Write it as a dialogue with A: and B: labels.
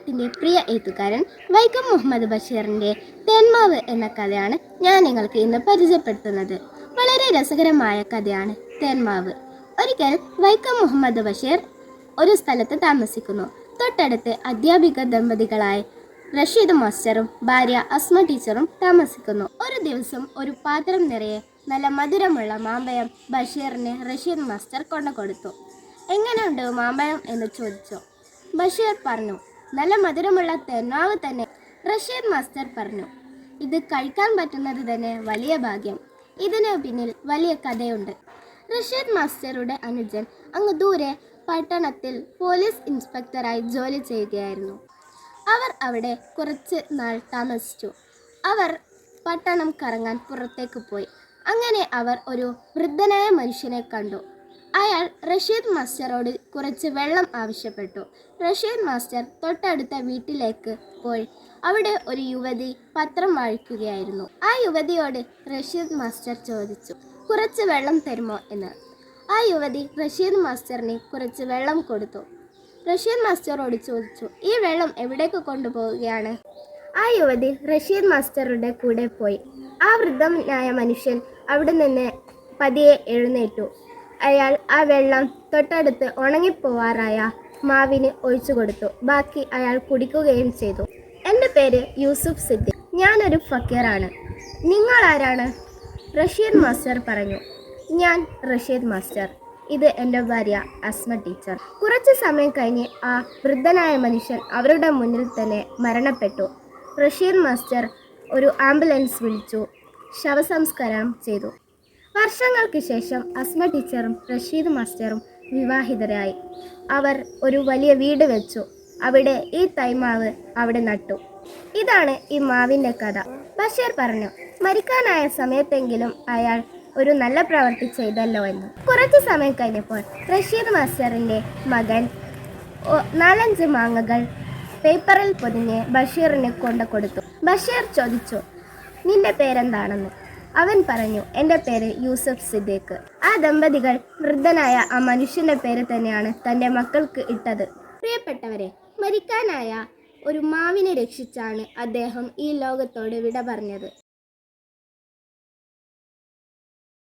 A: കേരളത്തിൻ്റെ പ്രിയ എഴുത്തുകാരൻ വൈക്കം മുഹമ്മദ് ബഷീറിൻ്റെ തേന്മാവ് എന്ന കഥയാണ് ഞാൻ നിങ്ങൾക്ക് ഇന്ന് പരിചയപ്പെടുത്തുന്നത്. വളരെ രസകരമായ കഥയാണ് തേന്മാവ്. ഒരിക്കൽ വൈക്കം മുഹമ്മദ് ബഷീർ ഒരു സ്ഥലത്ത് താമസിക്കുന്നു. തൊട്ടടുത്ത് അധ്യാപിക ദമ്പതികളായ റഷീദ് മാസ്റ്ററും ഭാര്യ അസ്മ ടീച്ചറും താമസിക്കുന്നു. ഒരു ദിവസം ഒരു പാത്രം നിറയെ നല്ല മധുരമുള്ള മാമ്പഴം ബഷീറിന് റഷീദ് മാസ്റ്റർ കൊണ്ടുകൊടുത്തു. എങ്ങനെയുണ്ട് മാമ്പഴം എന്ന് ചോദിച്ചു. ബഷീർ പറഞ്ഞു, നല്ല മധുരമുള്ള തേന്മാവ് തന്നെ. റഷീദ് മാസ്റ്റർ പറഞ്ഞു, ഇത് കഴിക്കാൻ പറ്റുന്നത് തന്നെ വലിയ ഭാഗ്യം. ഇതിന് പിന്നിൽ വലിയ കഥയുണ്ട്. റഷീദ് മാസ്റ്ററുടെ അനുജൻ അങ്ങ് ദൂരെ പട്ടണത്തിൽ പോലീസ് ഇൻസ്പെക്ടറായി ജോലി ചെയ്യുകയായിരുന്നു. അവർ അവിടെ കുറച്ച് നാൾ താമസിച്ചു. അവർ പട്ടണം കറങ്ങാൻ പുറത്തേക്ക് പോയി. അങ്ങനെ അവർ ഒരു വൃദ്ധനായ മനുഷ്യനെ കണ്ടു. അയാൾ റഷീദ് മാസ്റ്ററോട് കുറച്ച് വെള്ളം ആവശ്യപ്പെട്ടു. റഷീദ് മാസ്റ്റർ തൊട്ടടുത്ത വീട്ടിലേക്ക് പോയി. അവിടെ ഒരു യുവതി പത്രം വായിക്കുകയായിരുന്നു. ആ യുവതിയോട് റഷീദ് മാസ്റ്റർ ചോദിച്ചു, കുറച്ച് വെള്ളം തരുമോ എന്ന്. ആ യുവതി റഷീദ് മാസ്റ്ററിന് കുറച്ച് വെള്ളം കൊടുത്തു. റഷീദ് മാസ്റ്ററോട് ചോദിച്ചു, ഈ വെള്ളം എവിടേക്ക് കൊണ്ടുപോവുകയാണ്? ആ യുവതി റഷീദ് മാസ്റ്ററുടെ കൂടെ പോയി. ആ വൃദ്ധനായ മനുഷ്യൻ അവിടെ നിന്ന് പതിയെ എഴുന്നേറ്റു. അയാൾ ആ വെള്ളം തൊട്ടടുത്ത് ഉണങ്ങിപ്പോവാറായ മാവിന് ഒഴിച്ചു കൊടുത്തു. ബാക്കി അയാൾ കുടിക്കുകയും ചെയ്തു. എൻ്റെ പേര് യൂസുഫ് സിദ്ദീഖ്. ഞാനൊരു ഫക്കീറാണ്. നിങ്ങൾ ആരാണ്? റഷീദ് മാസ്റ്റർ പറഞ്ഞു. ഞാൻ റഷീദ് മാസ്റ്റർ. ഇത് എൻ്റെ ഭാര്യ അസ്മ ടീച്ചർ. കുറച്ച് സമയം കഴിഞ്ഞ് ആ വൃദ്ധനായ മനുഷ്യൻ അവരുടെ മുന്നിൽ തന്നെ മരണപ്പെട്ടു. റഷീദ് മാസ്റ്റർ ഒരു ആംബുലൻസ് വിളിച്ചു ശവസംസ്കാരം ചെയ്തു. വർഷങ്ങൾക്ക് ശേഷം അസ്മ ടീച്ചറും റഷീദ് മാസ്റ്ററും വിവാഹിതരായി. അവർ ഒരു വലിയ വീട് വെച്ചു. അവിടെ ഈ തൈമാവ് അവിടെ നട്ടു. ഇതാണ് ഈ മാവിൻ്റെ കഥ. ബഷീർ പറഞ്ഞു, മരിക്കാനായ സമയത്തെങ്കിലും അയാൾ ഒരു നല്ല പ്രവൃത്തി ചെയ്തല്ലോ എന്ന്. കുറച്ച് സമയം കഴിഞ്ഞപ്പോൾ റഷീദ് മാസ്റ്ററിൻ്റെ മകൻ 4-5 മാങ്ങകൾ പേപ്പറിൽ പൊതിഞ്ഞ് ബഷീറിന് കൊണ്ടുകൊടുത്തു. ബഷീർ ചോദിച്ചു, നിന്റെ പേരെന്താണെന്ന്. അവൻ പറഞ്ഞു, എൻ്റെ പേര് യൂസുഫ് സിദ്ദീഖ്. ആ ദമ്പതികൾ വൃദ്ധനായ ആ മനുഷ്യൻ്റെ പേര് തന്നെയാണ് തൻ്റെ മക്കൾക്ക് ഇട്ടത്. പ്രിയപ്പെട്ടവരെ, മരിക്കാനായ ഒരു മാവിനെ രക്ഷിച്ചാണ് അദ്ദേഹം ഈ ലോകത്തോട് വിട പറഞ്ഞത്.